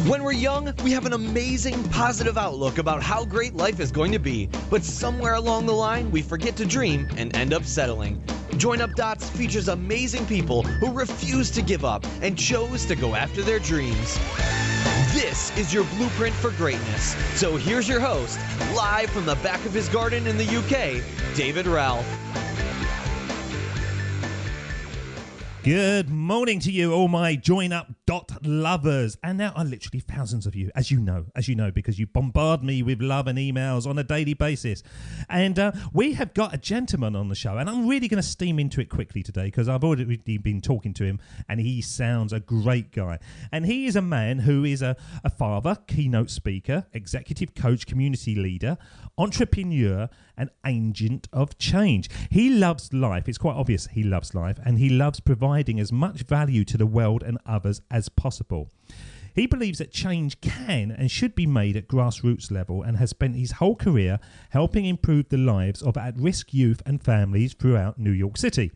When we're young, we have an amazing, positive outlook about how great life is going to be, but somewhere along the line, we forget to dream and end up settling. Join Up Dots features amazing people who refuse to give up and chose to go after their dreams. This is your blueprint for greatness. So here's your host, live from the back of his garden in the UK, David Ralph. Good morning to you, all my Join Up Dot lovers. And there are literally thousands of you, as you know, because you bombard me with love and emails on a daily basis. And we have got a gentleman on the show, and I'm really going to steam into it quickly today because I've already been talking to him, and he sounds a great guy. And he is a man who is a father, keynote speaker, executive coach, community leader, entrepreneur, and agent of change. He loves life. It's quite obvious he loves life, and he loves providing as much value to the world and others as possible. He believes that change can and should be made at grassroots level, and has spent his whole career helping improve the lives of at-risk youth and families throughout New York City.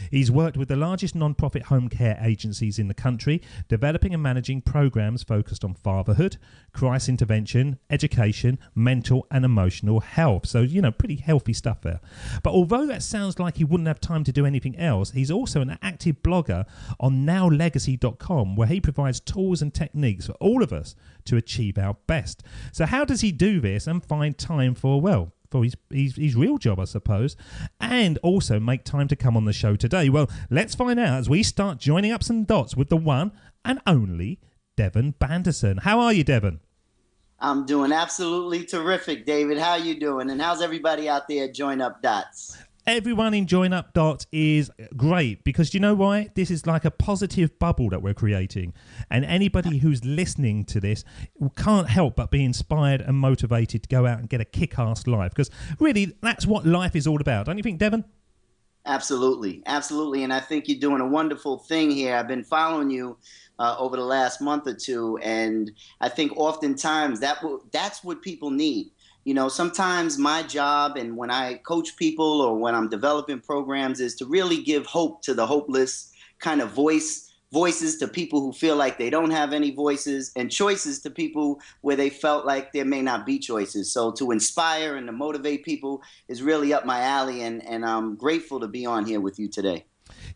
He's worked with the largest non-profit home care agencies in the country, developing and managing programs focused on fatherhood, crisis intervention, education, mental and emotional health. So, pretty healthy stuff there. But although that sounds like he wouldn't have time to do anything else, he's also an active blogger on nowlegacy.com, where he provides tools and techniques for all of us to achieve our best. So how does he do this and find time for his real job, I suppose, and also make time to come on the show today? Well, let's find out as we start joining up some dots with the one and only Devon Bandison. How are you, Devon? I'm doing absolutely terrific, David. How you doing? And how's everybody out there at Join Up Dots? Everyone in Join Up Dots is great, because you know why? This is like a positive bubble that we're creating. And anybody who's listening to this can't help but be inspired and motivated to go out and get a kick-ass life. Because really, that's what life is all about. Don't you think, Devon? Absolutely. Absolutely. And I think you're doing a wonderful thing here. I've been following you over the last month or two. And I think oftentimes that's what people need. Sometimes my job, and when I coach people or when I'm developing programs, is to really give hope to the hopeless, kind of voices to people who feel like they don't have any voices, and choices to people where they felt like there may not be choices. So to inspire and to motivate people is really up my alley, and I'm grateful to be on here with you today.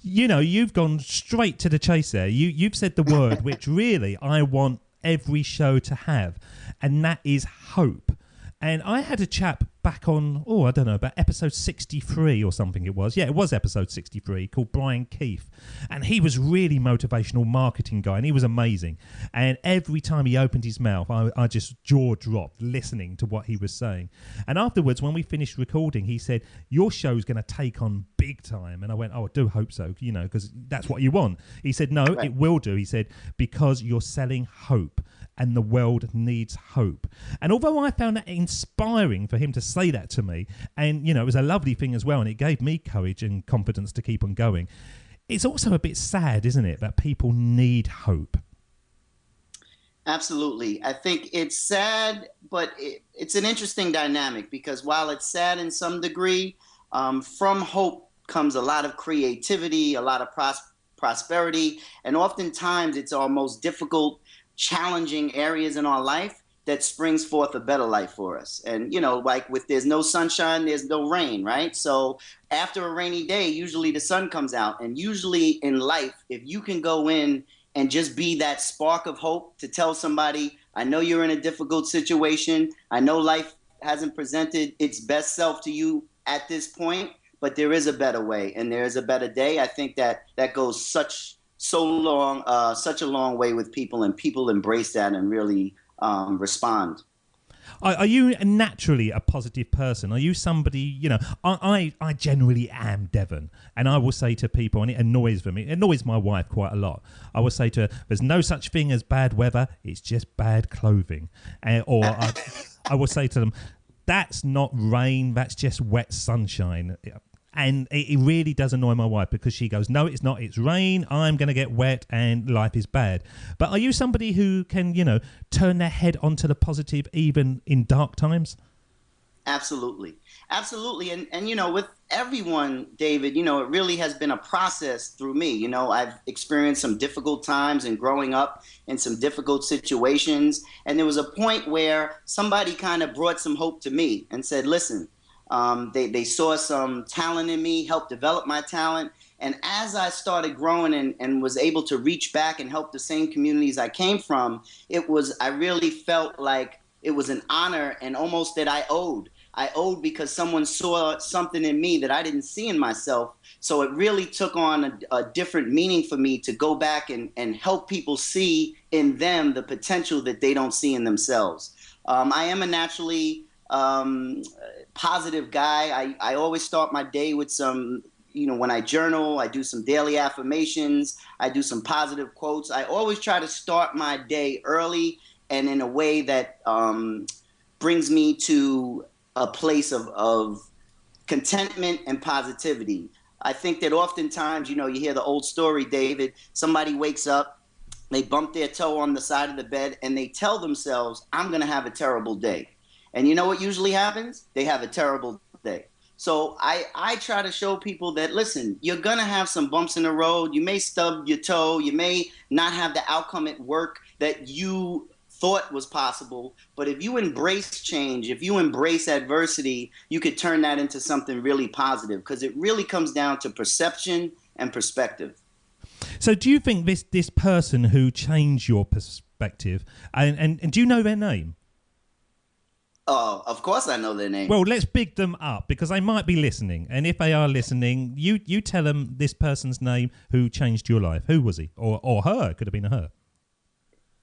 You've gone straight to the chase there. You've said the word which really I want every show to have, and that is hope. And I had a chap back on, about episode 63 or something it was. Yeah, it was episode 63, called Brian Keefe. And he was really motivational marketing guy, and he was amazing. And every time he opened his mouth, I just jaw dropped listening to what he was saying. And afterwards, when we finished recording, he said, your show's going to take on big time. And I went, I do hope so, because that's what you want. He said, no, right. It will do. He said, because you're selling hope, and the world needs hope. And although I found that inspiring for him to say that to me, and it was a lovely thing as well, and it gave me courage and confidence to keep on going, it's also a bit sad, isn't it, that people need hope? Absolutely. I think it's sad, but it's an interesting dynamic, because while it's sad in some degree, from hope comes a lot of creativity, a lot of prosperity, and oftentimes it's our most difficult, challenging areas in our life that springs forth a better life for us. And, like with there's no sunshine, there's no rain, right? So after a rainy day, usually the sun comes out. And usually in life, if you can go in and just be that spark of hope to tell somebody, I know you're in a difficult situation. I know life hasn't presented its best self to you at this point, but there is a better way and there is a better day. I think that goes such a long way with people, and people embrace that and really respond. Are you naturally a positive person? Are you somebody, I generally am, Devon, and I will say to people, and it annoys my wife quite a lot, I will say to her, there's no such thing as bad weather, it's just bad clothing. I will say to them, that's not rain, that's just wet sunshine. And it really does annoy my wife, because she goes, no, it's not. It's rain. I'm going to get wet and life is bad. But are you somebody who can, turn their head onto the positive even in dark times? Absolutely. Absolutely. And, with everyone, David, it really has been a process through me. I've experienced some difficult times and growing up in some difficult situations. And there was a point where somebody kind of brought some hope to me and said, listen, they saw some talent in me, helped develop my talent. And as I started growing and was able to reach back and help the same communities I came from, I really felt like it was an honor and almost that I owed. I owed because someone saw something in me that I didn't see in myself. So it really took on a different meaning for me to go back and help people see in them the potential that they don't see in themselves. I am a naturally positive guy. I always start my day with some, when I journal, I do some daily affirmations, I do some positive quotes. I always try to start my day early and in a way that brings me to a place of contentment and positivity. I think that oftentimes, you hear the old story, David, somebody wakes up, they bump their toe on the side of the bed, and they tell themselves, I'm going to have a terrible day. And you know what usually happens? They have a terrible day. So I try to show people that, listen, you're going to have some bumps in the road. You may stub your toe. You may not have the outcome at work that you thought was possible. But if you embrace change, if you embrace adversity, you could turn that into something really positive, because it really comes down to perception and perspective. So do you think this person who changed your perspective, and do you know their name? Oh, of course I know their name. Well, let's big them up because they might be listening. And if they are listening, you tell them this person's name who changed your life. Who was he? Or her? It could have been a her.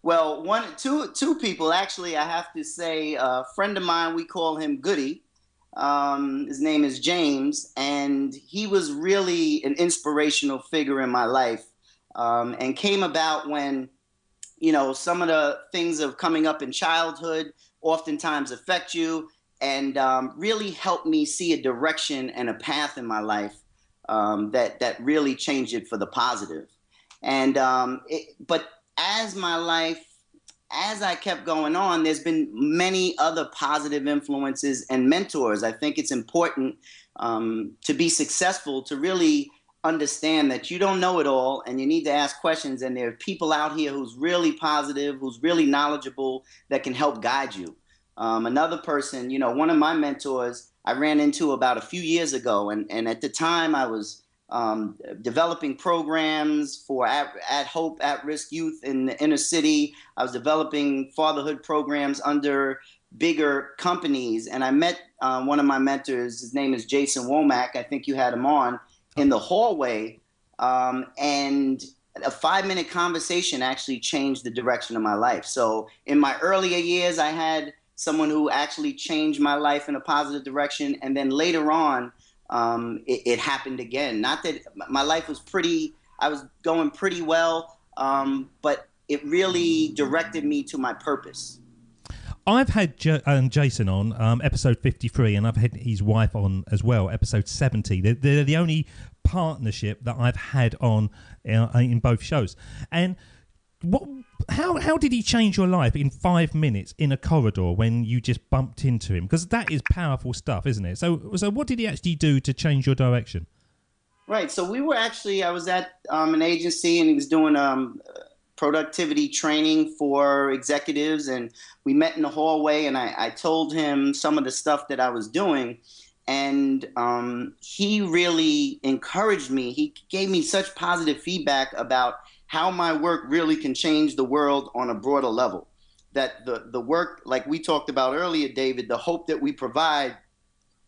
Well, two people, actually, I have to say. A friend of mine, we call him Goody. His name is James, and he was really an inspirational figure in my life, and came about when, some of the things of coming up in childhood oftentimes affect you, and really helped me see a direction and a path in my life that really changed it for the positive. And but as I kept going on, there's been many other positive influences and mentors. I think it's important to be successful to really understand that you don't know it all and you need to ask questions. And there are people out here who's really positive, who's really knowledgeable, that can help guide you. Another person, one of my mentors I ran into about a few years ago. And at the time I was developing programs for at Hope at-risk youth in the inner city. I was developing fatherhood programs under bigger companies. And I met one of my mentors. His name is Jason Womack. I think you had him on in the hallway. And a 5-minute conversation actually changed the direction of my life. So in my earlier years, I had someone who actually changed my life in a positive direction. And then later on, it happened again. Not that my life was I was going pretty well, but it really directed me to my purpose. I've had Jason on episode 53, and I've had his wife on as well, episode 70. They're the only partnership that I've had on in both shows. And how did he change your life in 5 minutes in a corridor when you just bumped into him? Because that is powerful stuff, isn't it? So what did he actually do to change your direction? Right. So I was at an agency, and he was doing productivity training for executives, and we met in the hallway, and I told him some of the stuff that I was doing, and he really encouraged me. He gave me such positive feedback about how my work really can change the world on a broader level. That the work, like we talked about earlier, David, the hope that we provide,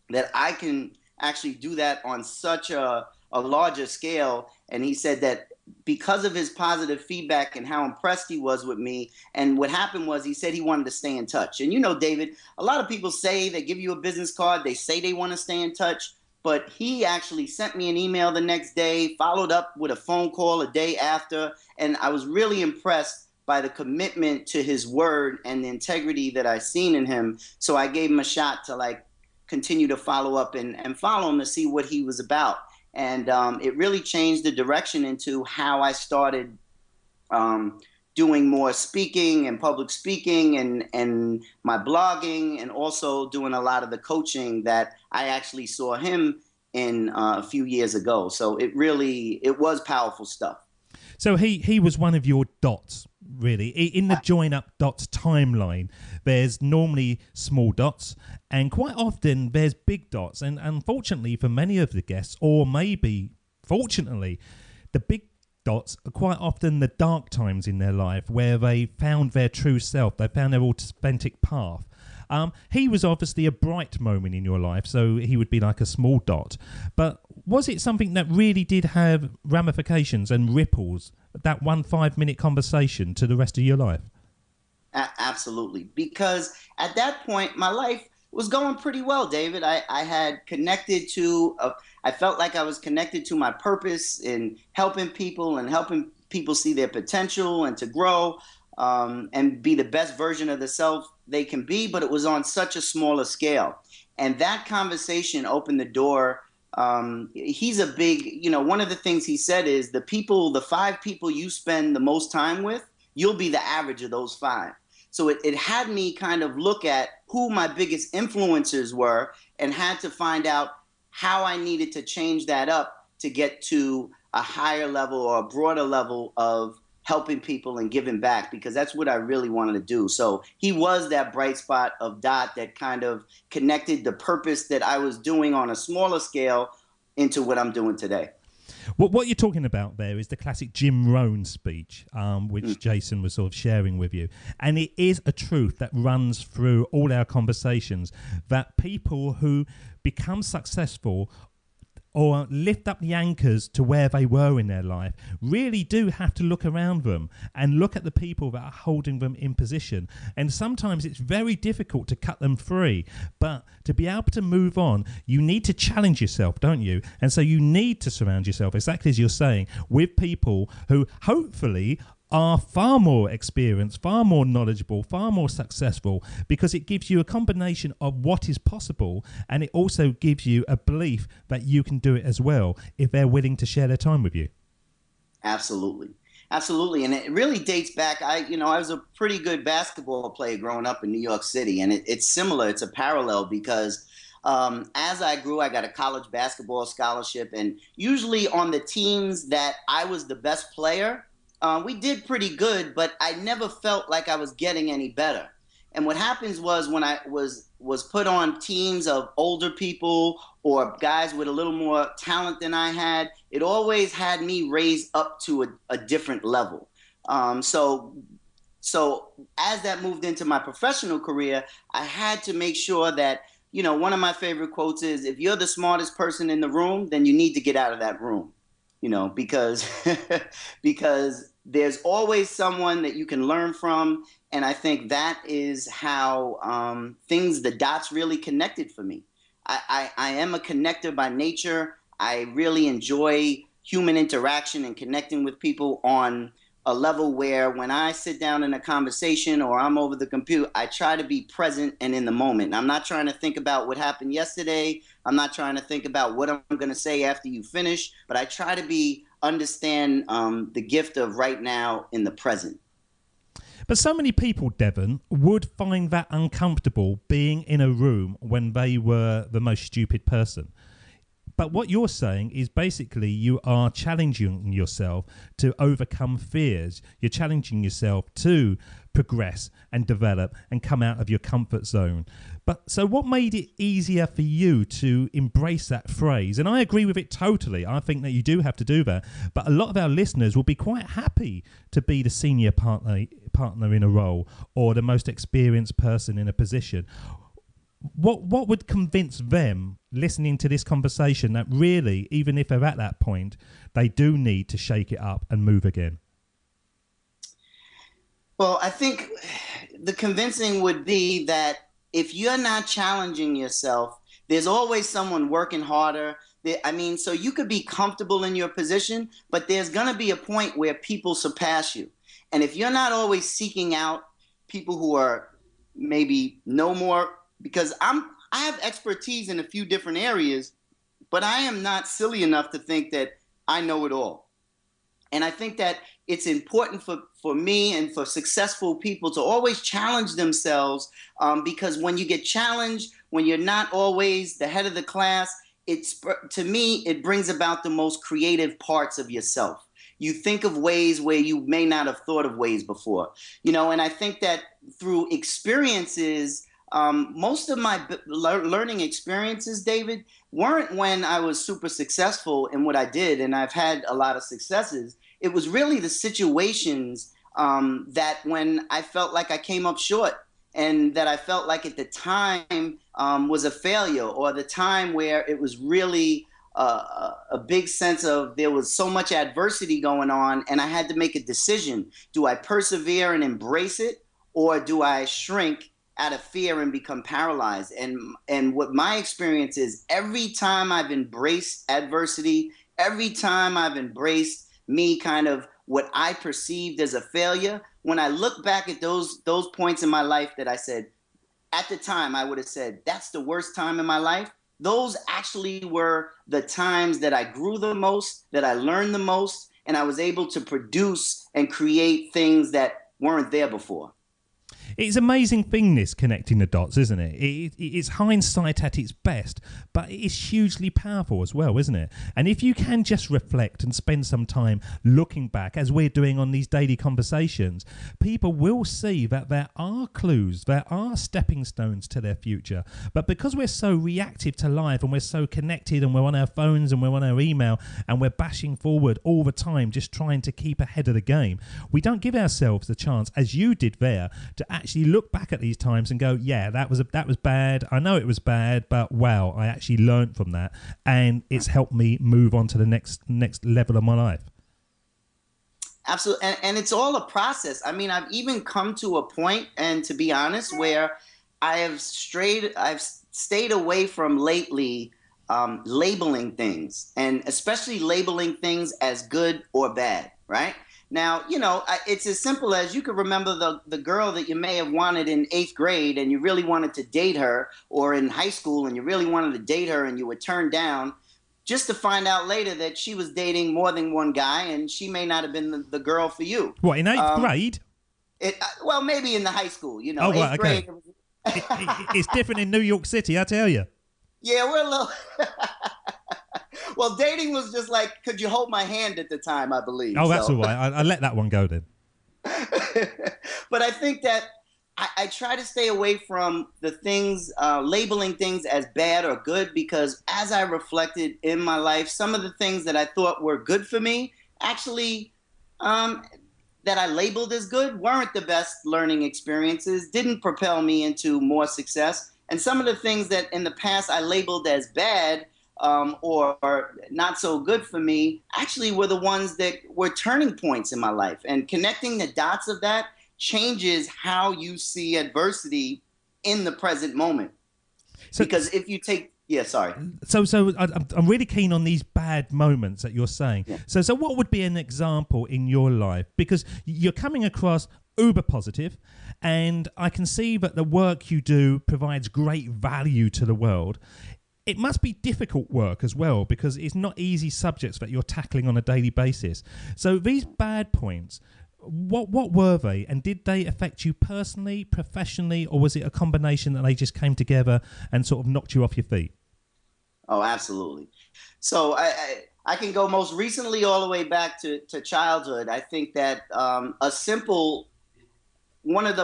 that I can actually do that on such a larger scale. And he said that because of his positive feedback and how impressed he was with me, and what happened was he said he wanted to stay in touch. And David, a lot of people say they give you a business card, they say they want to stay in touch, but he actually sent me an email the next day, followed up with a phone call a day after, and I was really impressed by the commitment to his word and the integrity that I seen in him. So I gave him a shot to continue to follow up and follow him to see what he was about. And it really changed the direction into how I started doing more speaking and public speaking and my blogging, and also doing a lot of the coaching that I actually saw him in a few years ago. So it was powerful stuff. So he was one of your dots, really. In the Join Up Dots timeline, there's normally small dots, and quite often there's big dots. And unfortunately for many of the guests, or maybe fortunately, the big dots are quite often the dark times in their life where they found their true self, they found their authentic path. He was obviously a bright moment in your life, so he would be like a small dot. But was it something that really did have ramifications and ripples, that 5-minute conversation, to the rest of your life? Absolutely. Because at that point, my life was going pretty well, David. I had connected to, I felt like I was connected to my purpose in helping people see their potential and to grow. And be the best version of themselves they can be, but it was on such a smaller scale. And that conversation opened the door. He's a big, one of the things he said is the 5 people you spend the most time with, you'll be the average of those 5. So it had me kind of look at who my biggest influencers were and had to find out how I needed to change that up to get to a higher level or a broader level of helping people and giving back, because that's what I really wanted to do. So he was that bright spot of dot that kind of connected the purpose that I was doing on a smaller scale into what I'm doing today. What you're talking about there is the classic Jim Rohn speech, which Jason was sort of sharing with you. And it is a truth that runs through all our conversations, that people who become successful or lift up the anchors to where they were in their life really do have to look around them and look at the people that are holding them in position. And sometimes it's very difficult to cut them free, but to be able to move on, you need to challenge yourself, don't you? And so you need to surround yourself, exactly as you're saying, with people who hopefully are far more experienced, far more knowledgeable, far more successful, because it gives you a combination of what is possible, and it also gives you a belief that you can do it as well if they're willing to share their time with you. Absolutely. Absolutely. And it really dates back. I was a pretty good basketball player growing up in New York City, and it's similar. It's a parallel because as I grew, I got a college basketball scholarship, and usually on the teams that I was the best player, we did pretty good, but I never felt like I was getting any better. And what happens was when I was put on teams of older people or guys with a little more talent than I had, it always had me raised up to a different level. So as that moved into my professional career, I had to make sure that, one of my favorite quotes is, if you're the smartest person in the room, then you need to get out of that room. Because because there's always someone that you can learn from. And I think that is how the dots really connected for me. I am a connector by nature. I really enjoy human interaction and connecting with people on a level where when I sit down in a conversation or I'm over the computer, I try to be present and in the moment. I'm not trying to think about what happened yesterday. I'm not trying to think about what I'm going to say after you finish, but I try to understand the gift of right now in the present. But so many people, Devon, would find that uncomfortable being in a room when they were the most stupid person. But what you're saying is basically you are challenging yourself to overcome fears. You're challenging yourself to progress and develop and come out of your comfort zone. But so what made it easier for you to embrace that phrase? And I agree with it totally. I think that you do have to do that. But a lot of our listeners will be quite happy to be the senior partner in a role or the most experienced person in a position. What would convince them listening to this conversation that really, even if they're at that point, they do need to shake it up and move again? Well, I think the convincing would be that if you're not challenging yourself, there's always someone working harder. So you could be comfortable in your position, but there's going to be a point where people surpass you. And if you're not always seeking out people who are maybe no more, because I have expertise in a few different areas, but I am not silly enough to think that I know it all. And I think that it's important for me and for successful people to always challenge themselves, because when you get challenged, when you're not always the head of the class, to me, it brings about the most creative parts of yourself. You think of ways where you may not have thought of ways before, and I think that through experiences, most of my learning experiences, David, weren't when I was super successful in what I did, and I've had a lot of successes. It was really the situations that when I felt like I came up short, and that I felt like at the time was a failure, or the time where it was really a big sense of there was so much adversity going on, and I had to make a decision. Do I persevere and embrace it, or do I shrink out of fear and become paralyzed? And what my experience is, every time I've embraced adversity, every time I've embraced me kind of what I perceived as a failure, when I look back at those points in my life that I said, at the time I would have said, that's the worst time in my life, those actually were the times that I grew the most, that I learned the most, and I was able to produce and create things that weren't there before. It's an amazing thing, this connecting the dots, isn't it? It's hindsight at its best, but it is hugely powerful as well, isn't it? And if you can just reflect and spend some time looking back, as we're doing on these daily conversations, people will see that there are clues, there are stepping stones to their future. But because we're so reactive to life, and we're so connected, and we're on our phones and we're on our email, and we're bashing forward all the time, just trying to keep ahead of the game, we don't give ourselves the chance, as you did there, to actually look back at these times and go, yeah, that was bad. I know it was bad, but wow, I actually learned from that, and it's helped me move on to the next level of my life. Absolutely. And it's all a process. I mean, I've even come to a point, and to be honest, where I've stayed away from lately labeling things, and especially labeling things as good or bad, right? Now, it's as simple as you could remember the girl that you may have wanted in 8th grade, and you really wanted to date her, or in high school and you really wanted to date her and you were turned down, just to find out later that she was dating more than one guy, and she may not have been the girl for you. What, in 8th grade? Well, maybe in the high school, Oh, right, 8th grade. It's different in New York City, I tell you. Yeah, we're a little... Well, dating was just like, could you hold my hand at the time, I believe. Oh, that's all right. I let that one go then. But I think that I try to stay away from the things, labeling things as bad or good, because as I reflected in my life, some of the things that I thought were good for me, actually, that I labeled as good, weren't the best learning experiences, didn't propel me into more success. And some of the things that in the past I labeled as bad, or not so good for me, actually were the ones that were turning points in my life. And connecting the dots of that changes how you see adversity in the present moment. So, because if you take... Yeah, sorry. So I'm really keen on these bad moments that you're saying. Yeah. So what would be an example in your life? Because you're coming across uber positive, and I can see that the work you do provides great value to the world. It must be difficult work as well, because it's not easy subjects that you're tackling on a daily basis. So these bad points, what were they? And did they affect you personally, professionally, or was it a combination that they just came together and sort of knocked you off your feet? Oh, absolutely. So I can go most recently all the way back to childhood. I think that one of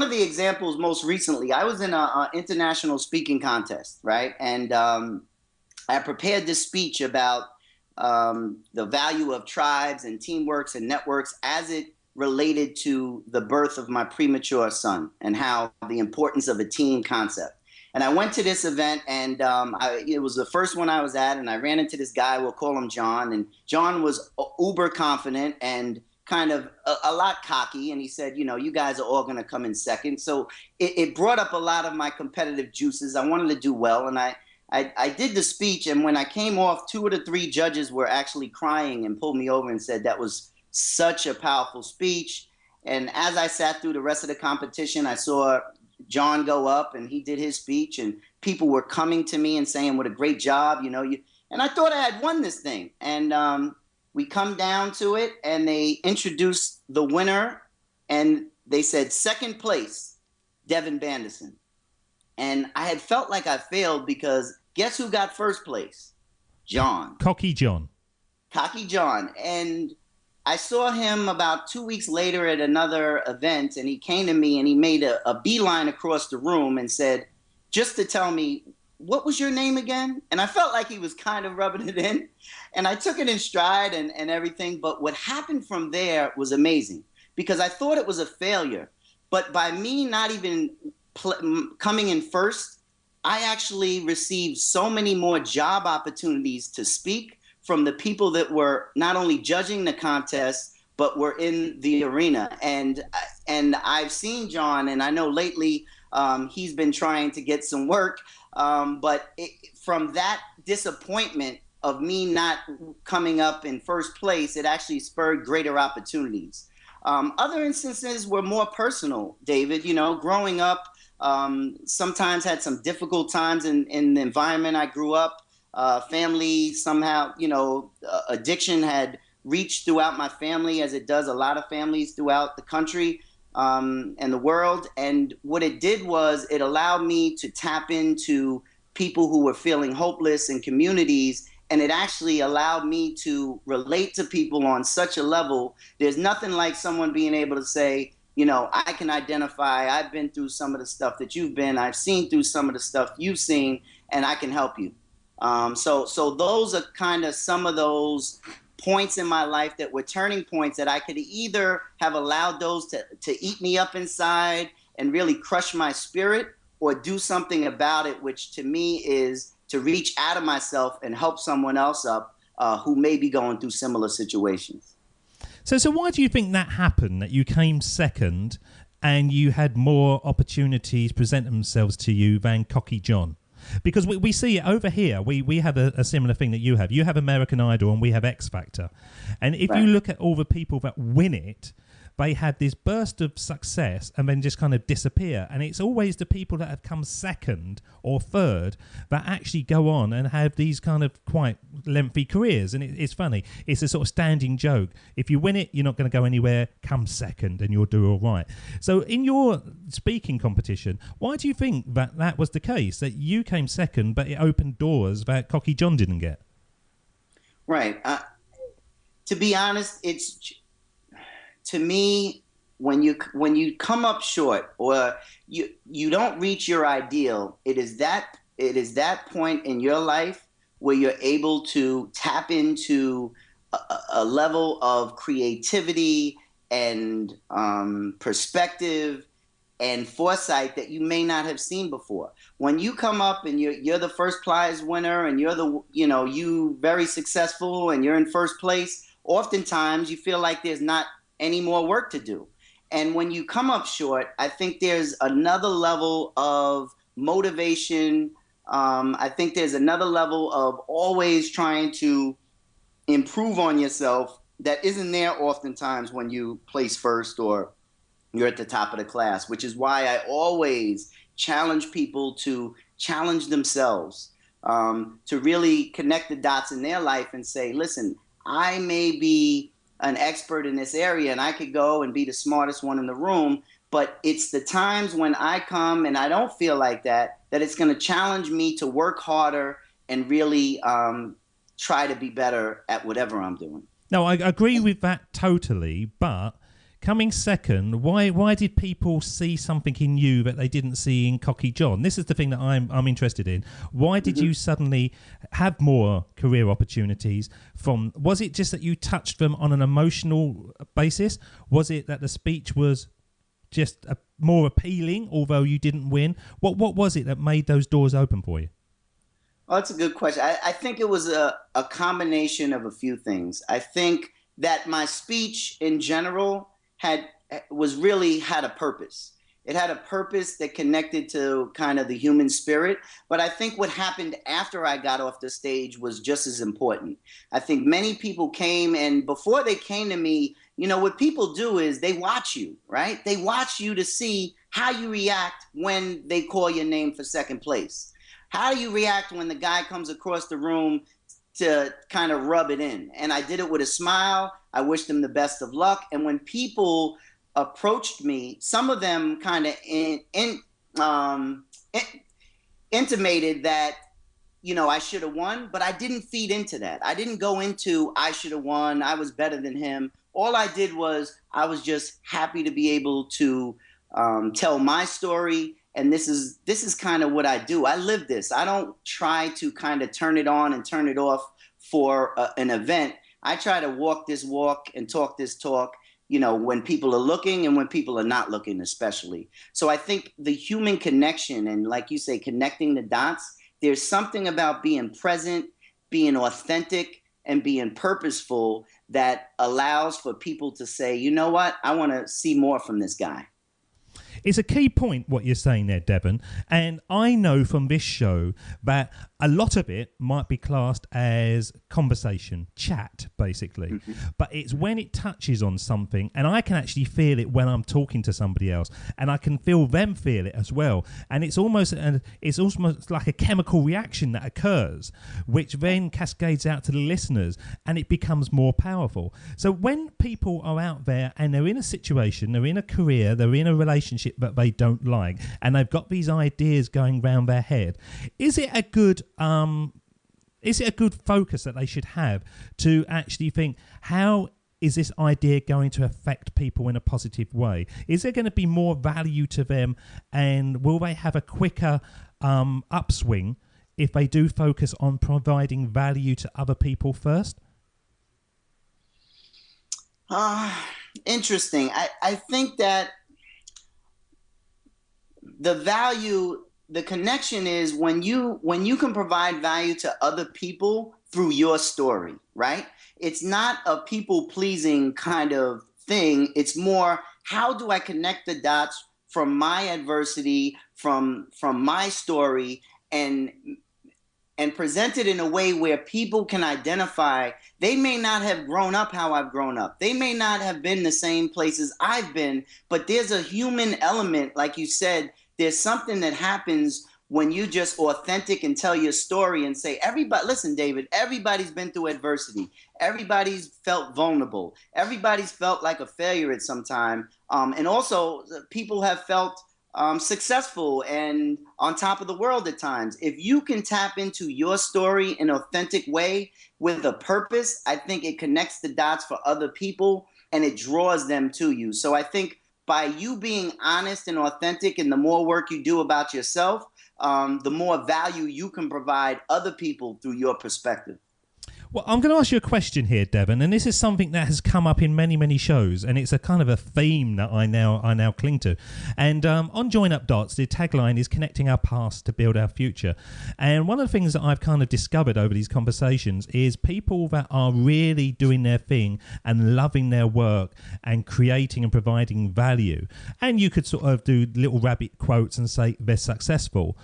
the examples most recently, I was in an international speaking contest, right? And I prepared this speech about the value of tribes and teamworks and networks as it related to the birth of my premature son, and how the importance of a team concept. And I went to this event, and it was the first one I was at, and I ran into this guy, we'll call him John, and John was uber confident and kind of a lot cocky, and he said, you guys are all going to come in second. So it brought up a lot of my competitive juices. I wanted to do well, and I did the speech, and when I came off, 2 of the 3 judges were actually crying and pulled me over and said that was such a powerful speech. And as I sat through the rest of the competition, I saw John go up and he did his speech, and people were coming to me and saying, what a great job. And I thought I had won this thing. And we come down to it, and they introduced the winner, and they said second place, Devon Bandison. And I had felt like I failed because guess who got first place? John. Cocky John. Cocky John. And I saw him about 2 weeks later at another event, and he came to me and he made a beeline across the room and said, just to tell me, what was your name again? And I felt like he was kind of rubbing it in. And I took it in stride and everything. But what happened from there was amazing because I thought it was a failure. But by me not even coming in first, I actually received so many more job opportunities to speak from the people that were not only judging the contest, but were in the arena. And I've seen John, and I know lately he's been trying to get some work. But from that disappointment of me not coming up in first place, it actually spurred greater opportunities. Other instances were more personal, David. You know, growing up, sometimes had some difficult times in the environment I grew up. Family somehow, addiction had reached throughout my family, as it does a lot of families throughout the country and the world. And what it did was it allowed me to tap into people who were feeling hopeless in communities. And it actually allowed me to relate to people on such a level. There's nothing like someone being able to say, I can identify, I've been through some of the stuff that you've been, I've seen through some of the stuff you've seen, and I can help you. So those are kind of some of those points in my life that were turning points that I could either have allowed those to eat me up inside and really crush my spirit, or do something about it, which to me is to reach out of myself and help someone else up who may be going through similar situations. So why do you think that happened, that you came second and you had more opportunities present themselves to you than Cocky John? Because we see it over here. We have a similar thing that you have. You have American Idol and we have X Factor. And if you look at all the people that win it, they have this burst of success and then just kind of disappear. And it's always the people that have come second or third that actually go on and have these kind of quite lengthy careers. And it's funny. It's a sort of standing joke. If you win it, you're not going to go anywhere. Come second and you'll do all right. So in your speaking competition, why do you think that was the case, that you came second, but it opened doors that Cocky John didn't get? Right. To be honest, to me, when you come up short or you don't reach your ideal, it is that point in your life where you're able to tap into a level of creativity and perspective and foresight that you may not have seen before. When you come up and you're the first prize winner and you very successful and you're in first place, oftentimes you feel like there's not any more work to do. And when you come up short, I think there's another level of motivation. I think there's another level of always trying to improve on yourself that isn't there oftentimes when you place first or you're at the top of the class, which is why I always challenge people to challenge themselves, to really connect the dots in their life and say, listen, I may be an expert in this area and I could go and be the smartest one in the room, but it's the times when I come and I don't feel like that it's going to challenge me to work harder and really try to be better at whatever I'm doing. No, I agree with that totally, but coming second, why did people see something in you that they didn't see in Cocky John? This is the thing that I'm interested in. Why did you suddenly have more career opportunities was it just that you touched them on an emotional basis? Was it that the speech was just more appealing, although you didn't win? What was it that made those doors open for you? Oh, that's a good question. I think it was a combination of a few things. I think that my speech in general had a purpose. It had a purpose that connected to kind of the human spirit. But I think what happened after I got off the stage was just as important. I think many people came, and before they came to me, what people do is they watch you, right? They watch you to see how you react when they call your name for second place. How do you react when the guy comes across the room to kind of rub it in. And I did it with a smile. I wished them the best of luck. And when people approached me, some of them kind of intimated that, you know, I should have won, but I didn't feed into that. I didn't go into I should have won, I was better than him. All I did was I was just happy to be able to tell my story. And this is kind of what I do. I live this. I don't try to kind of turn it on and turn it off for an event. I try to walk this walk and talk this talk, you know, when people are looking and when people are not looking, especially. So I think the human connection and, like you say, connecting the dots, there's something about being present, being authentic, and being purposeful that allows for people to say, you know what, I want to see more from this guy. It's a key point what you're saying there, Devon. And I know from this show that a lot of it might be classed as conversation, chat, basically. Mm-hmm. But it's when it touches on something, and I can actually feel it when I'm talking to somebody else, and I can feel them feel it as well. And it's almost like a chemical reaction that occurs, which then cascades out to the listeners, and it becomes more powerful. So when people are out there and they're in a situation, they're in a career, they're in a relationship that they don't like, and they've got these ideas going round their head, is it a good focus that they should have to actually think, how is this idea going to affect people in a positive way? Is there going to be more value to them, and will they have a quicker upswing if they do focus on providing value to other people first? Interesting. I think that the connection is when you can provide value to other people through your story, right? It's not a people-pleasing kind of thing. It's more, how do I connect the dots from my adversity, from my story, and present it in a way where people can identify. They may not have grown up how I've grown up. They may not have been the same places I've been, but there's a human element, like you said. There's something that happens when you just authentic and tell your story and say, everybody, listen, David, everybody's been through adversity. Everybody's felt vulnerable. Everybody's felt like a failure at some time. And also people have felt successful and on top of the world at times. If you can tap into your story in an authentic way with a purpose, I think it connects the dots for other people and it draws them to you. So I think by you being honest and authentic, and the more work you do about yourself, the more value you can provide other people through your perspective. Well, I'm going to ask you a question here, Devon, and this is something that has come up in many, many shows, and it's a kind of a theme that I now cling to. And on Join Up Dots, the tagline is connecting our past to build our future. And one of the things that I've kind of discovered over these conversations is people that are really doing their thing and loving their work and creating and providing value. And you could sort of do little rabbit quotes and say they're successful.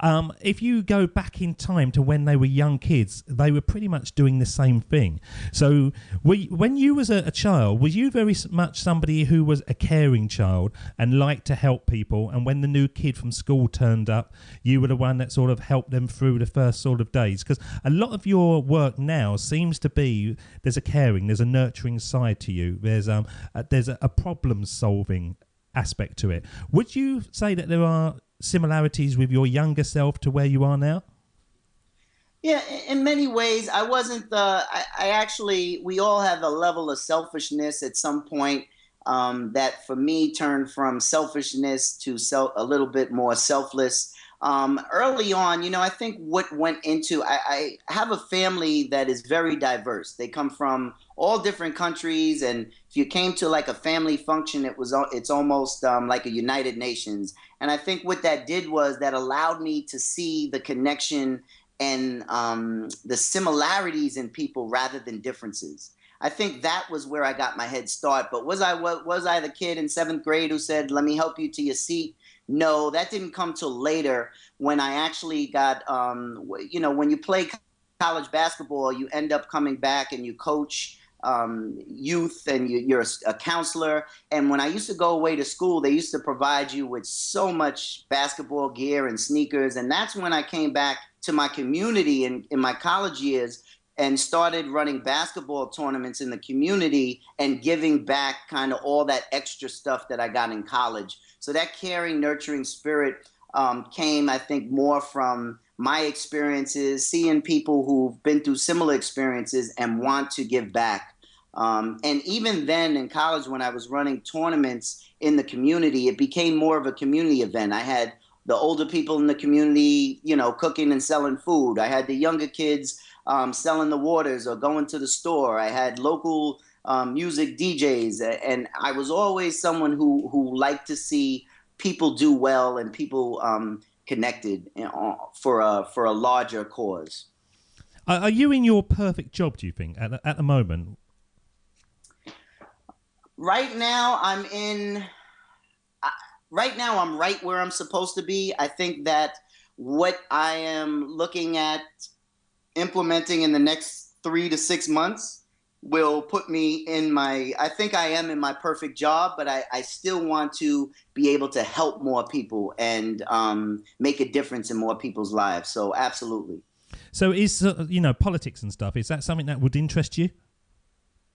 If you go back in time to when they were young kids, they were pretty much doing the same thing. So when you was a child, was you very much somebody who was a caring child and liked to help people? And when the new kid from school turned up, you were the one that sort of helped them through the first sort of days? Because a lot of your work now seems to be, there's a caring, there's a nurturing side to you. There's a problem solving aspect to it. Would you say that there are similarities with your younger self to where you are now? Yeah, in many ways. I wasn't I actually, we all have a level of selfishness at some point that for me turned from selfishness to a little bit more selfless. Early on, you know, I think what went into, I have a family that is very diverse. They come from all different countries, and if you came to like a family function, it's almost like a United Nations. And I think what that did was that allowed me to see the connection and the similarities in people rather than differences. I think that was where I got my head start. But was I the kid in 7th grade who said, "Let me help you to your seat"? No, that didn't come till later, when I actually got, you know, when you play college basketball, you end up coming back and you coach youth, and you're a counselor. And when I used to go away to school, they used to provide you with so much basketball gear and sneakers. And that's when I came back to my community in my college years and started running basketball tournaments in the community and giving back kind of all that extra stuff that I got in college. So that caring, nurturing spirit came, I think, more from my experiences, seeing people who've been through similar experiences and want to give back. And even then in college, when I was running tournaments in the community, it became more of a community event. I had the older people in the community, cooking and selling food. I had the younger kids selling the waters or going to the store. I had local music DJs, and I was always someone who liked to see people do well and people connected for a larger cause. Are you in your perfect job, do you think, at the moment? Right now, I'm right where I'm supposed to be. I think that what I am looking at implementing in the next 3 to 6 months will put me I think I am in my perfect job, but I still want to be able to help more people and make a difference in more people's lives. So absolutely. So is, politics and stuff, is that something that would interest you?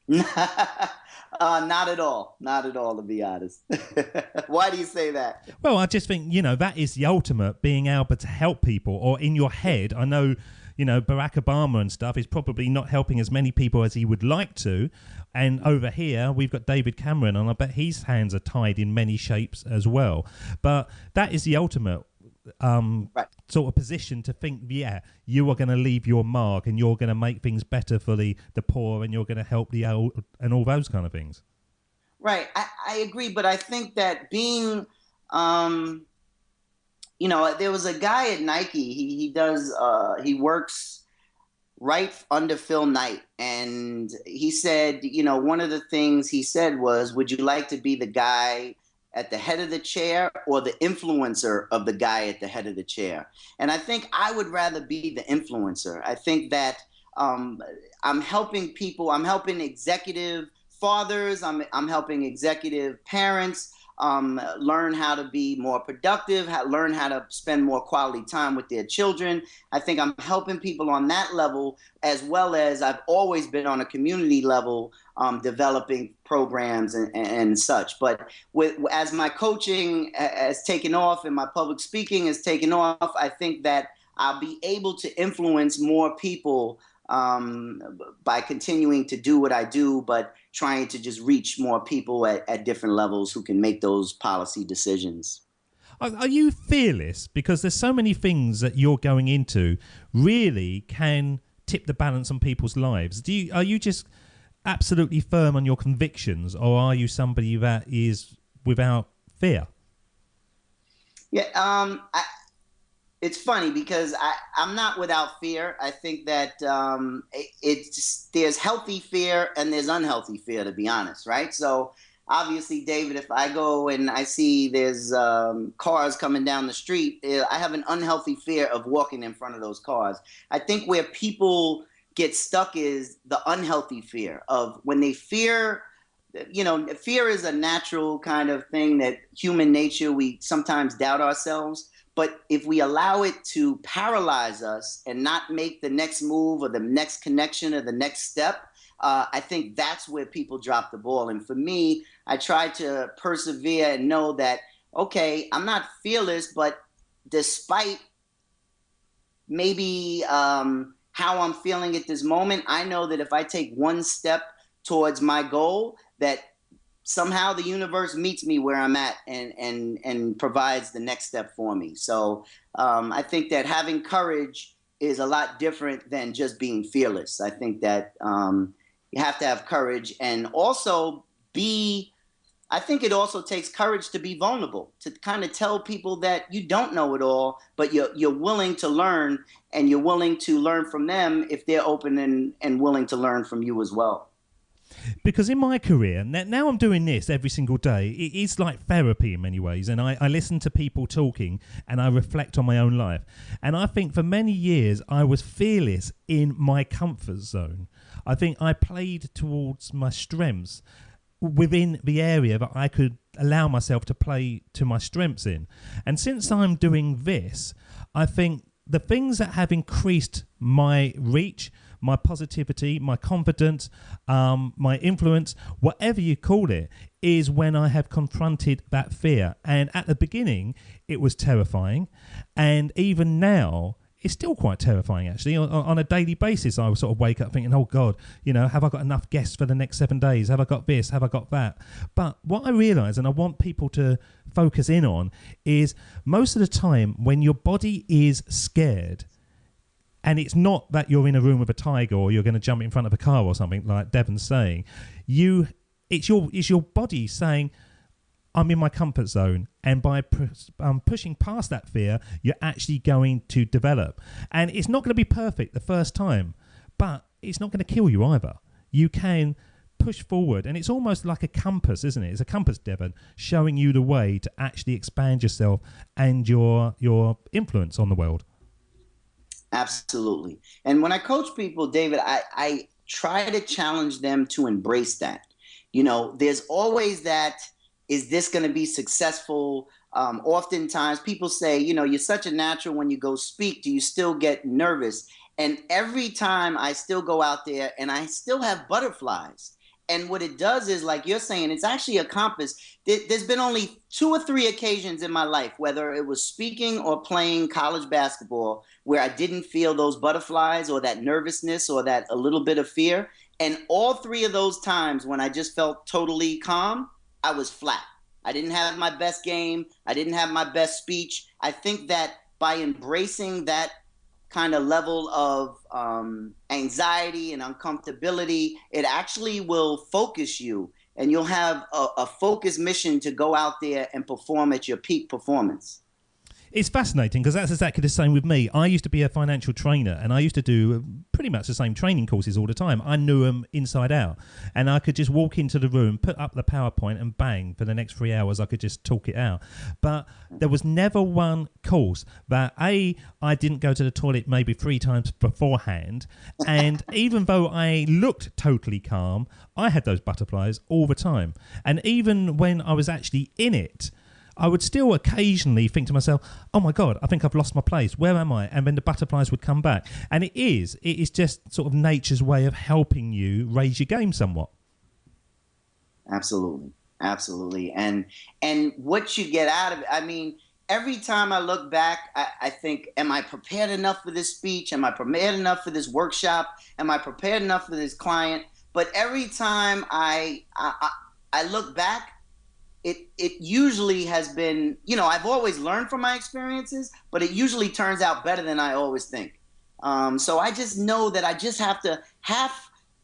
Not at all. Not at all, to be honest. Why do you say that? Well, I just think, that is the ultimate, being able to help people. Or in your head, I know, Barack Obama and stuff is probably not helping as many people as he would like to. And over here, we've got David Cameron, and I bet his hands are tied in many shapes as well. But that is the ultimate right. Sort of position to think, you are going to leave your mark and you're going to make things better for the poor and you're going to help the old and all those kind of things. Right. I agree. But I think that being, there was a guy at Nike, he works right under Phil Knight. And he said, one of the things he said was, would you like to be the guy at the head of the chair or the influencer of the guy at the head of the chair? And I think I would rather be the influencer. I think that I'm helping people. I'm helping executive fathers. I'm helping executive parents learn how to be more productive, learn how to spend more quality time with their children. I think I'm helping people on that level, as well as I've always been on a community level, developing programs and such. But as my coaching has taken off and my public speaking has taken off, I think that I'll be able to influence more people by continuing to do what I do, but trying to just reach more people at different levels who can make those policy decisions. Are you fearless? Because there's so many things that you're going into really can tip the balance on people's lives. Are you just absolutely firm on your convictions, or are you somebody that is without fear? Yeah, it's funny because I'm not without fear. I think that there's healthy fear and there's unhealthy fear, to be honest, right? So obviously, David, if I go and I see there's cars coming down the street, I have an unhealthy fear of walking in front of those cars. I think where people get stuck is the unhealthy fear of when they fear. Fear is a natural kind of thing that human nature, we sometimes doubt ourselves. But if we allow it to paralyze us and not make the next move or the next connection or the next step, I think that's where people drop the ball. And for me, I try to persevere and know that, okay, I'm not fearless, but despite maybe how I'm feeling at this moment, I know that if I take one step towards my goal, that somehow the universe meets me where I'm at and provides the next step for me. So I think that having courage is a lot different than just being fearless. I think that you have to have courage, and also I think it also takes courage to be vulnerable, to kind of tell people that you don't know it all, but you're willing to learn, and you're willing to learn from them if they're open and willing to learn from you as well. Because in my career, now I'm doing this every single day, it is like therapy in many ways, and I listen to people talking and I reflect on my own life. And I think for many years I was fearless in my comfort zone. I think I played towards my strengths within the area that I could allow myself to play to my strengths in. And since I'm doing this, I think the things that have increased my reach, my positivity, my confidence, my influence, whatever you call it, is when I have confronted that fear. And at the beginning, it was terrifying. And even now, it's still quite terrifying, actually. On a daily basis, I would sort of wake up thinking, oh, God, have I got enough guests for the next 7 days? Have I got this? Have I got that? But what I realise, and I want people to focus in on, is most of the time when your body is scared, and it's not that you're in a room with a tiger or you're going to jump in front of a car or something like Devon's saying, it's your body saying, I'm in my comfort zone, and by pushing past that fear, you're actually going to develop. And it's not going to be perfect the first time, but it's not going to kill you either. You can push forward, and it's almost like a compass, isn't it? It's a compass, Devon, showing you the way to actually expand yourself and your influence on the world. Absolutely. And when I coach people, David, I try to challenge them to embrace that. There's always that, is this going to be successful? Oftentimes people say, you're such a natural when you go speak. Do you still get nervous? And every time I still go out there and I still have butterflies. And what it does is, like you're saying, it's actually a compass. There's been only 2 or 3 occasions in my life, whether it was speaking or playing college basketball, where I didn't feel those butterflies or that nervousness or that a little bit of fear. And all 3 of those times when I just felt totally calm, I was flat. I didn't have my best game. I didn't have my best speech. I think that by embracing that kind of level of anxiety and uncomfortability, it actually will focus you, and you'll have a focused mission to go out there and perform at your peak performance. It's fascinating because that's exactly the same with me. I used to be a financial trainer, and I used to do pretty much the same training courses all the time. I knew them inside out, and I could just walk into the room, put up the PowerPoint, and bang, for the next 3 hours I could just talk it out. But there was never one course that I didn't go to the toilet maybe 3 times beforehand, and even though I looked totally calm, I had those butterflies all the time. And even when I was actually in it, I would still occasionally think to myself, oh my God, I think I've lost my place. Where am I? And then the butterflies would come back. And it is just sort of nature's way of helping you raise your game somewhat. Absolutely. Absolutely. And what you get out of it, I mean, every time I look back, I think, am I prepared enough for this speech? Am I prepared enough for this workshop? Am I prepared enough for this client? But every time I look back, it usually has been, I've always learned from my experiences, but it usually turns out better than I always think. So I just know that I just have to,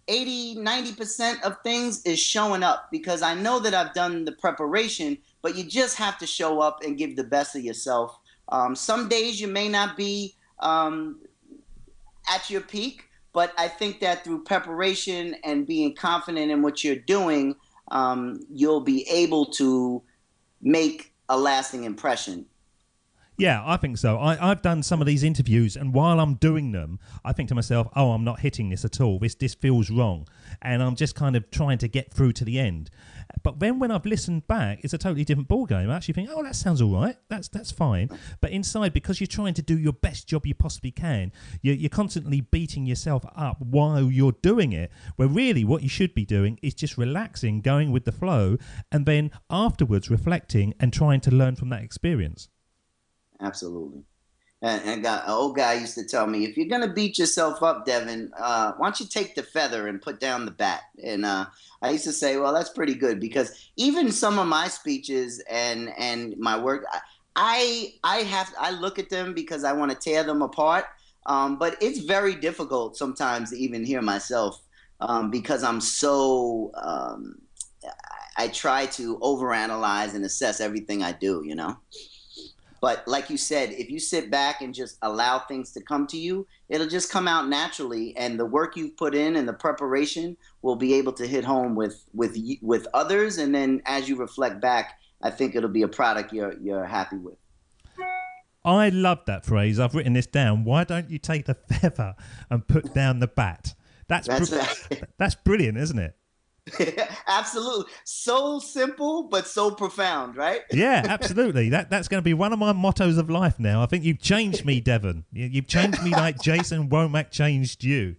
80-90% of things is showing up, because I know that I've done the preparation, but you just have to show up and give the best of yourself. Some days you may not be at your peak, but I think that through preparation and being confident in what you're doing, you'll be able to make a lasting impression. Yeah, I think so. I've done some of these interviews, and while I'm doing them, I think to myself, oh, I'm not hitting this at all. This feels wrong. And I'm just kind of trying to get through to the end. But then when I've listened back, it's a totally different ballgame. I actually think, oh, that sounds all right. That's fine. But inside, because you're trying to do your best job you possibly can, you're constantly beating yourself up while you're doing it, where really what you should be doing is just relaxing, going with the flow, and then afterwards reflecting and trying to learn from that experience. Absolutely. And an old guy used to tell me, if you're going to beat yourself up, Devon, why don't you take the feather and put down the bat? And I used to say, well, that's pretty good, because even some of my speeches and my work, I look at them because I want to tear them apart. But it's very difficult sometimes to even hear myself because I'm so I try to overanalyze and assess everything I do, But like you said, if you sit back and just allow things to come to you, it'll just come out naturally. And the work you've put in and the preparation will be able to hit home with others. And then as you reflect back, I think it'll be a product you're happy with. I love that phrase. I've written this down. Why don't you take the feather and put down the bat? That's brilliant, isn't it? Absolutely. So simple, but so profound, right? Yeah, absolutely. That's going to be one of my mottos of life now. I think you've changed me, Devon. You've changed me like Jason Womack changed you.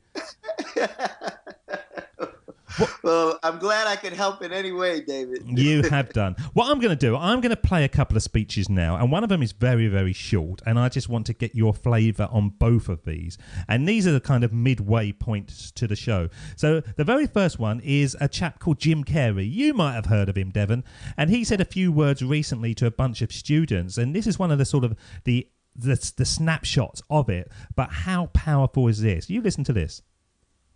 Well, I'm glad I could help in any way, David. You have done. What I'm going to do, I'm going to play a couple of speeches now, and one of them is very, very short, and I just want to get your flavour on both of these. And these are the kind of midway points to the show. So the very first one is a chap called Jim Carrey. You might have heard of him, Devon, and he said a few words recently to a bunch of students, and this is one of the sort of the snapshots of it. But how powerful is this? You listen to this.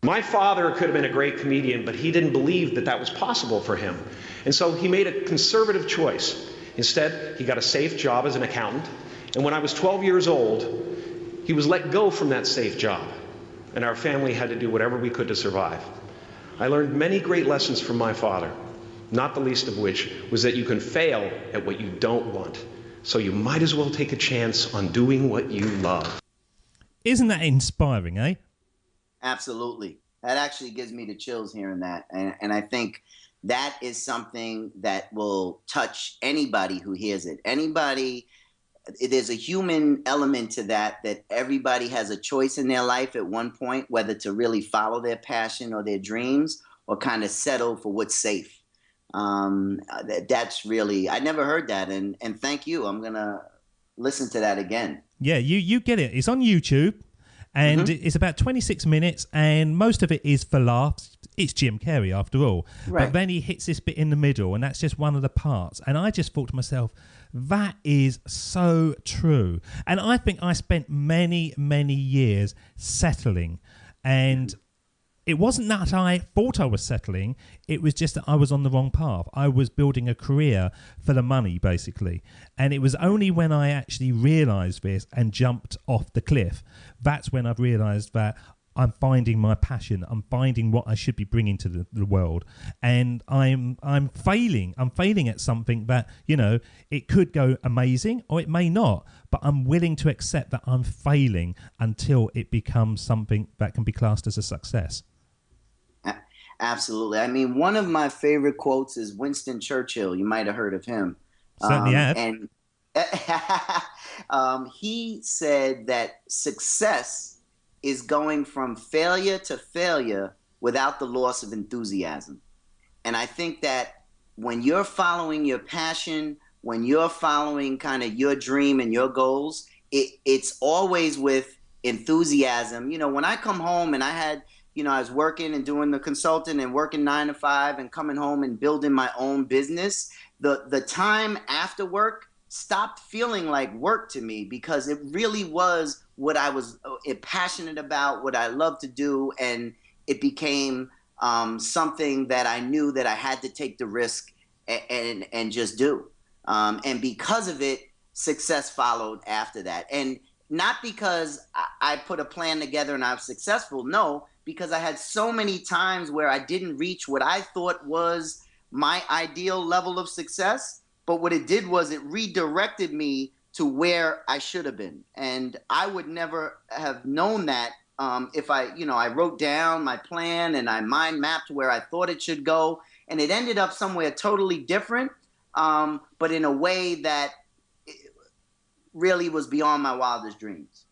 My father could have been a great comedian, but he didn't believe that that was possible for him. And so he made a conservative choice. Instead, he got a safe job as an accountant. And when I was 12 years old, he was let go from that safe job. And our family had to do whatever we could to survive. I learned many great lessons from my father, not the least of which was that you can fail at what you don't want. So you might as well take a chance on doing what you love. Isn't that inspiring, eh? Absolutely. That actually gives me the chills hearing that. And I think that is something that will touch anybody who hears it. Anybody, there's a human element to that everybody has a choice in their life at one point, whether to really follow their passion or their dreams or kind of settle for what's safe. That's really, I never heard that. And thank you. I'm going to listen to that again. Yeah, you get it. It's on YouTube. And it's about 26 minutes, and most of it is for laughs. It's Jim Carrey, after all. Right. But then he hits this bit in the middle, and that's just one of the parts. And I just thought to myself, that is so true. And I think I spent many, many years settling. And it wasn't that I thought I was settling. It was just that I was on the wrong path. I was building a career for the money, basically. And it was only when I actually realised this and jumped off the cliff, that's when I've realised that I'm finding my passion. I'm finding what I should be bringing to the world. And I'm failing. I'm failing at something that, you know, it could go amazing or it may not. But I'm willing to accept that I'm failing until it becomes something that can be classed as a success. Absolutely. I mean, one of my favorite quotes is Winston Churchill. You might have heard of him. Certainly have. And he said that success is going from failure to failure without the loss of enthusiasm. And I think that when you're following your passion, when you're following kind of your dream and your goals, it's always with enthusiasm. You know, when I come home and I was working and doing the consulting and working 9 to 5 and coming home and building my own business, the time after work stopped feeling like work to me because it really was what I was passionate about, what I love to do, and it became something that I knew that I had to take the risk and just do. And because of it, success followed after that. And not because I put a plan together and I was successful, no, because I had so many times where I didn't reach what I thought was my ideal level of success. But what it did was it redirected me to where I should have been. And I would never have known that if I wrote down my plan and I mind mapped where I thought it should go. And it ended up somewhere totally different, but in a way that really was beyond my wildest dreams.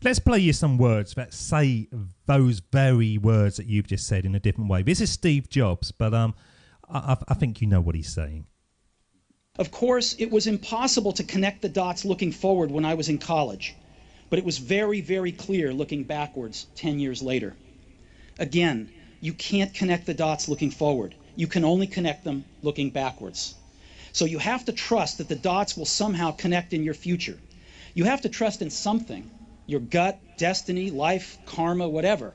Let's play you some words that say those very words that you've just said in a different way. This is Steve Jobs, but I think you know what he's saying. Of course, it was impossible to connect the dots looking forward when I was in college, but it was very, very clear looking backwards 10 years later. Again, you can't connect the dots looking forward. You can only connect them looking backwards. So you have to trust that the dots will somehow connect in your future. You have to trust in something, your gut, destiny, life, karma, whatever,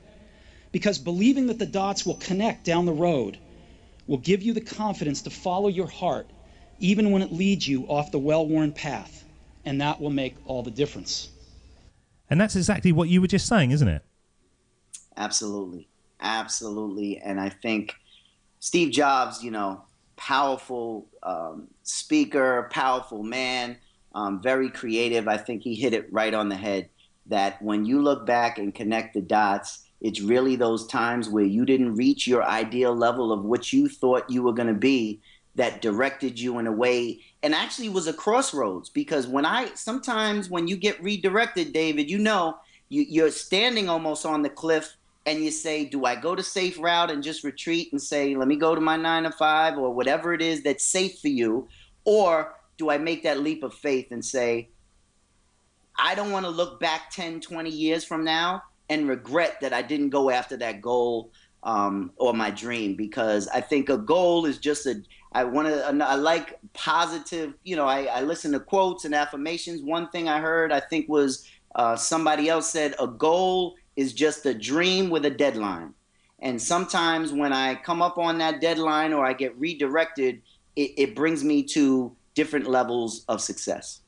because believing that the dots will connect down the road will give you the confidence to follow your heart even when it leads you off the well-worn path, and that will make all the difference. And that's exactly what you were just saying, isn't it? Absolutely. Absolutely. And I think Steve Jobs, powerful speaker, powerful man, very creative. I think he hit it right on the head that when you look back and connect the dots, it's really those times where you didn't reach your ideal level of what you thought you were going to be that directed you in a way and actually was a crossroads. Because sometimes when you get redirected, David, you're standing almost on the cliff and you say, do I go the safe route and just retreat and say, let me go to my 9 to 5 or whatever it is that's safe for you? Or do I make that leap of faith and say, I don't want to look back 10, 20 years from now and regret that I didn't go after that goal or my dream, because I think a goal is just I like positive, I listen to quotes and affirmations. One thing I heard, I think was somebody else said, a goal is just a dream with a deadline. And sometimes when I come up on that deadline or I get redirected, it brings me to different levels of success.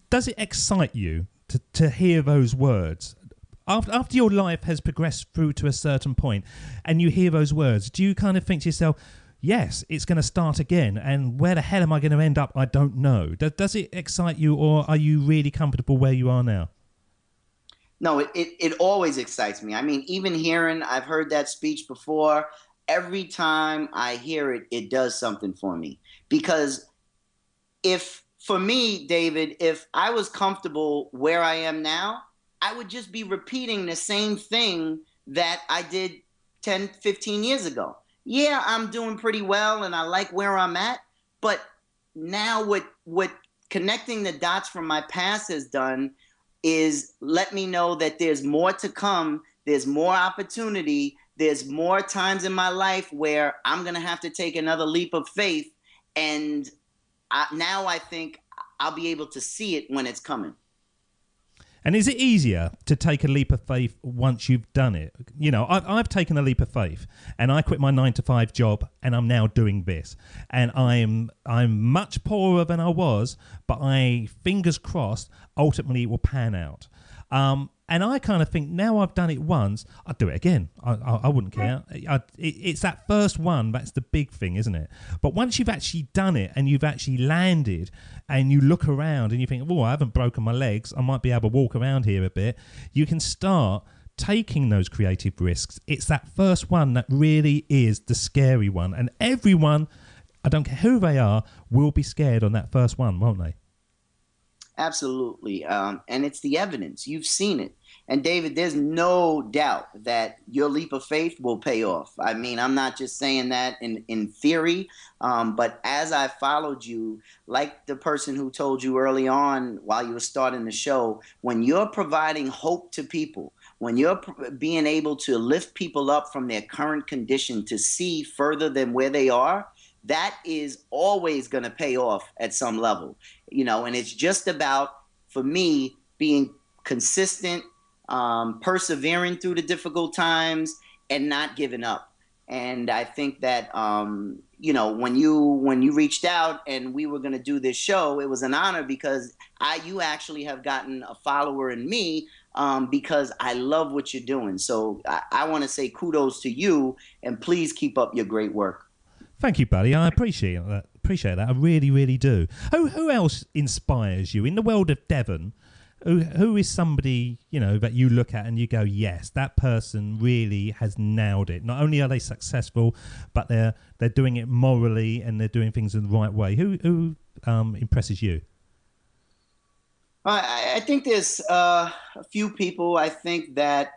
Does it excite you to hear those words? After your life has progressed through to a certain point and you hear those words, do you kind of think to yourself, yes, it's going to start again, and where the hell am I going to end up? I don't know. Does it excite you, or are you really comfortable where you are now? No, it always excites me. I mean, even I've heard that speech before. Every time I hear it, it does something for me. Because for me, David, if I was comfortable where I am now, I would just be repeating the same thing that I did 10, 15 years ago. Yeah, I'm doing pretty well and I like where I'm at. But now what connecting the dots from my past has done is let me know that there's more to come. There's more opportunity. There's more times in my life where I'm going to have to take another leap of faith. And now I think I'll be able to see it when it's coming. And is it easier to take a leap of faith once you've done it? I've taken a leap of faith, and I quit my 9 to 5 job, and I'm now doing this. And I'm much poorer than I was, but fingers crossed, ultimately it will pan out. And I kind of think now I've done it once, I'd do it again. I wouldn't care. It's that first one that's the big thing, isn't it? But once you've actually done it and you've actually landed and you look around and you think, I haven't broken my legs, I might be able to walk around here a bit, you can start taking those creative risks. It's that first one that really is the scary one. And everyone, I don't care who they are, will be scared on that first one, won't they? Absolutely. And it's the evidence. You've seen it. And David, there's no doubt that your leap of faith will pay off. I mean, I'm not just saying that in theory, but as I followed you, like the person who told you early on while you were starting the show, when you're providing hope to people, when you're being able to lift people up from their current condition to see further than where they are, that is always going to pay off at some level, and it's just about, for me, being consistent, persevering through the difficult times and not giving up. And I think that, when you reached out and we were going to do this show, it was an honor because you actually have gotten a follower in me, because I love what you're doing. So I want to say kudos to you, and please keep up your great work. Thank you, buddy. I appreciate that. I really, really do. Who else inspires you in the world of Devon? Who is somebody that you look at and you go, yes, that person really has nailed it. Not only are they successful, but they're doing it morally and they're doing things in the right way. Who impresses you? I think there's a few people. I think that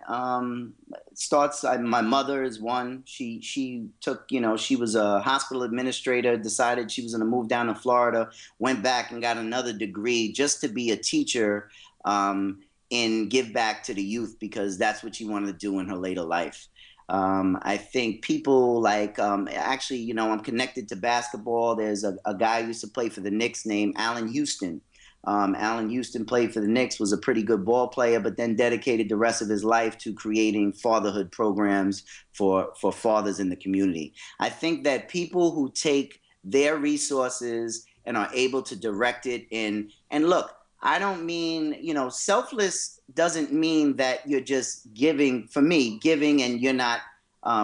starts. My mother is one. She took, she was a hospital administrator, decided she was going to move down to Florida, went back and got another degree just to be a teacher and give back to the youth, because that's what she wanted to do in her later life. I think people like, actually, I'm connected to basketball. There's a guy who used to play for the Knicks named Allen Houston. Allen Houston played for the Knicks, was a pretty good ball player, but then dedicated the rest of his life to creating fatherhood programs for fathers in the community. I think that people who take their resources and are able to direct it and look, I don't mean, selfless doesn't mean that you're just giving, for me, giving and you're not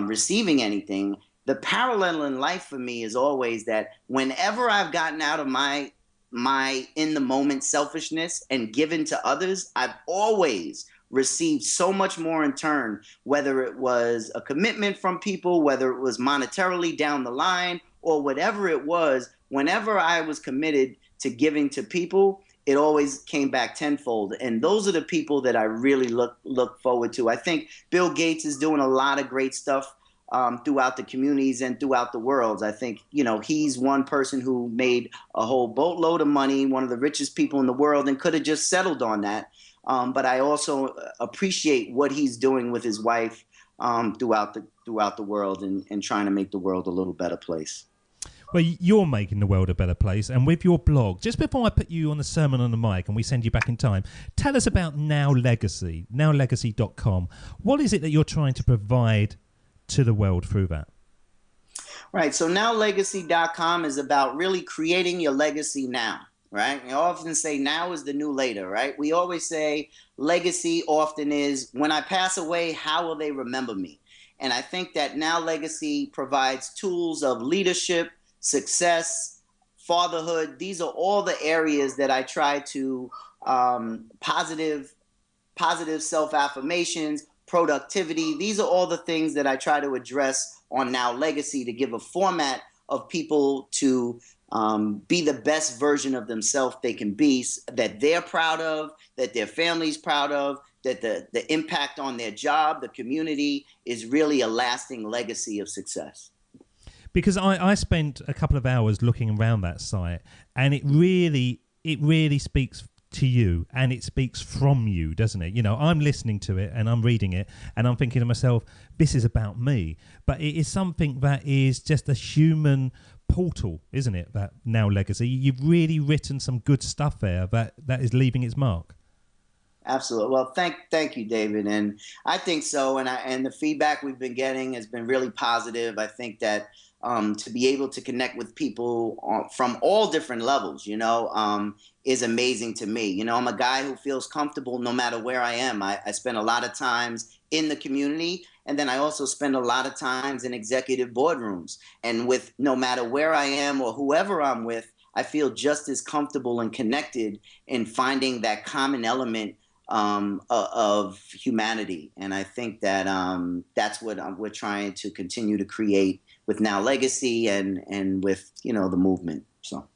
receiving anything. The parallel in life for me is always that whenever I've gotten out of my in the moment selfishness and given to others, I've always received so much more in turn, whether it was a commitment from people, whether it was monetarily down the line, or whatever it was. Whenever I was committed to giving to people, it always came back tenfold. And those are the people that I really look forward to. I think Bill Gates is doing a lot of great stuff throughout the communities and throughout the world. I think, he's one person who made a whole boatload of money, one of the richest people in the world, and could have just settled on that. But I also appreciate what he's doing with his wife throughout the world and trying to make the world a little better place. Well, you're making the world a better place, and with your blog, just before I put you on the Sermon on the Mic and we send you back in time, tell us about Now Legacy, nowlegacy.com. What is it that you're trying to provide to the world through that? Right, so nowlegacy.com is about really creating your legacy now, right? I often say now is the new later, right? We always say legacy often is when I pass away, how will they remember me? And I think that Now Legacy provides tools of leadership, success, fatherhood. These are all the areas that I try to positive self-affirmations, productivity. These are all the things that I try to address on Now Legacy to give a format of people to be the best version of themselves they can be, that they're proud of, that their family's proud of, that the impact on their job, the community, is really a lasting legacy of success. Because I spent a couple of hours looking around that site, and it really speaks to you, and it speaks from you, doesn't it? I'm listening to it and I'm reading it and I'm thinking to myself, this is about me. But it is something that is just a human portal, isn't it? That Now Legacy. You've really written some good stuff there that is leaving its mark. Absolutely. Well, thank you, David. And I think so. And the feedback we've been getting has been really positive. I think that to be able to connect with people from all different levels, is amazing to me. I'm a guy who feels comfortable no matter where I am. I spend a lot of times in the community, and then I also spend a lot of times in executive boardrooms. And with no matter where I am or whoever I'm with, I feel just as comfortable and connected in finding that common element of humanity. And I think that that's what we're trying to continue to create with Now Legacy and with, the movement. So.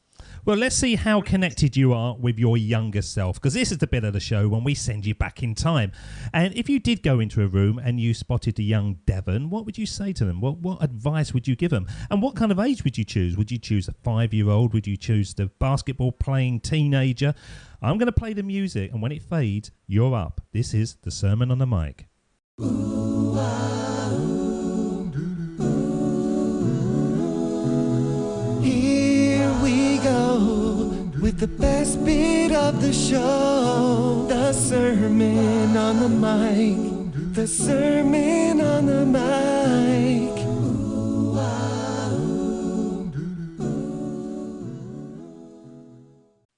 Well, let's see how connected you are with your younger self, because this is the bit of the show when we send you back in time. And if you did go into a room and you spotted a young Devon, what would you say to them? What advice would you give them? And what kind of age would you choose? Would you choose a 5-year-old? Would you choose the basketball-playing teenager? I'm going to play the music, and when it fades, you're up. This is the Sermon on the Mic. Here we go with the best bit of the show, the Sermon on the Mic, the Sermon on the Mic.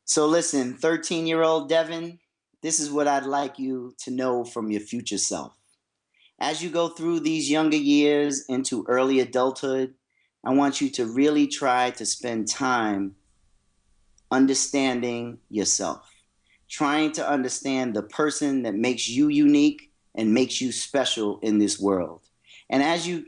So listen, 13-year-old Devon, this is what I'd like you to know from your future self. As you go through these younger years into early adulthood, I want you to really try to spend time understanding yourself, trying to understand the person that makes you unique and makes you special in this world. And as you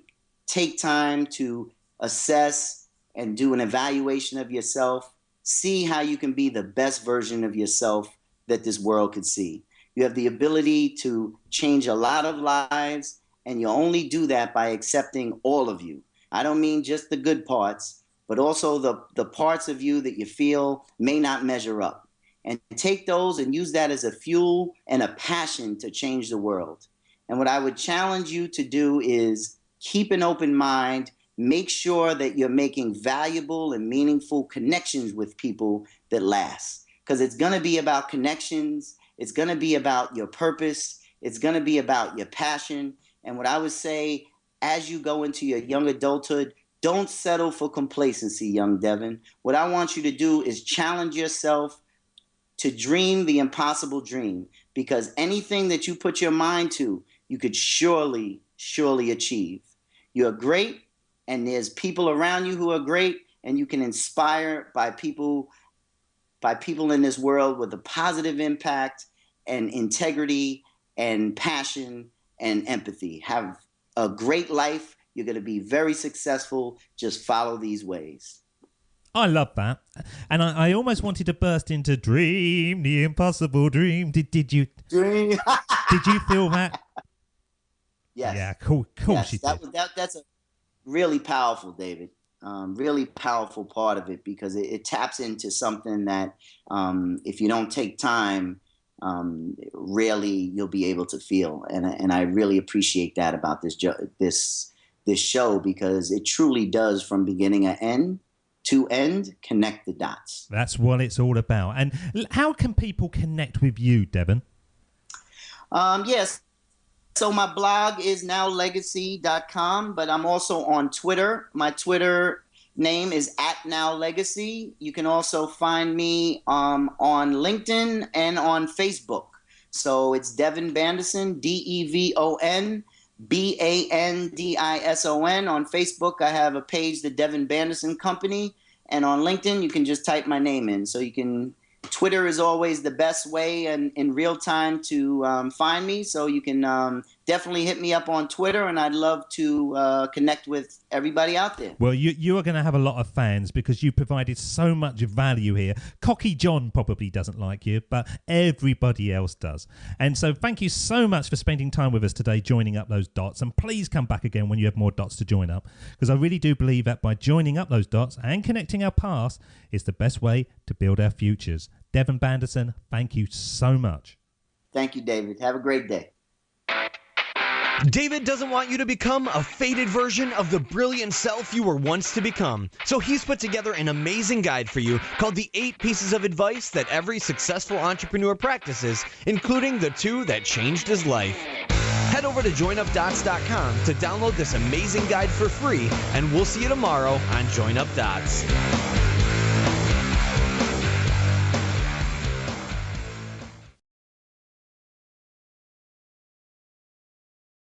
take time to assess and do an evaluation of yourself, see how you can be the best version of yourself that this world could see. You have the ability to change a lot of lives, and you only do that by accepting all of you. I don't mean just the good parts, but also the parts of you that you feel may not measure up. And take those and use that as a fuel and a passion to change the world. And what I would challenge you to do is keep an open mind, make sure that you're making valuable and meaningful connections with people that last. Because it's going to be about connections. It's going to be about your purpose. It's going to be about your passion. And what I would say, as you go into your young adulthood, don't settle for complacency, young Devon. What I want you to do is challenge yourself to dream the impossible dream, because anything that you put your mind to, you could surely achieve. You're great, and there's people around you who are great, and you can inspire by people in this world with a positive impact and integrity and passion and empathy. Have a great life. You're going to be very successful. Just follow these ways. I love that. And I almost wanted to burst into dream, the impossible dream. Did you Dream. did you feel that? Yes. Yeah, cool. Yes, You did. that's a really powerful, David. Really powerful part of it because it taps into something that if you don't take time, rarely you'll be able to feel. And I really appreciate that about this show because it truly does from beginning to end connect the dots. That's what it's all about. And how can people connect with you, Devon? Yes. So my blog is nowlegacy.com, but I'm also on Twitter. My Twitter name is @nowlegacy. You can also find me on LinkedIn and on Facebook. So it's Devon Bandison, DEVON BANDISON. On Facebook, I have a page, the Devon Bandison Company. And on LinkedIn, you can just type my name in. So you can, Twitter is always the best way in real time to find me. So you can definitely hit me up on Twitter, and I'd love to connect with everybody out there. Well, you are going to have a lot of fans because you provided so much value here. Cocky John probably doesn't like you, but everybody else does. And so thank you so much for spending time with us today, joining up those dots. And please come back again when you have more dots to join up, because I really do believe that by joining up those dots and connecting our past is the best way to build our futures. Devon Bandison, thank you so much. Thank you, David. Have a great day. David doesn't want you to become a faded version of the brilliant self you were once to become. So he's put together an amazing guide for you called the 8 Pieces of Advice that every successful entrepreneur practices, including the 2 that changed his life. Head over to joinupdots.com to download this amazing guide for free, and we'll see you tomorrow on Join Up Dots.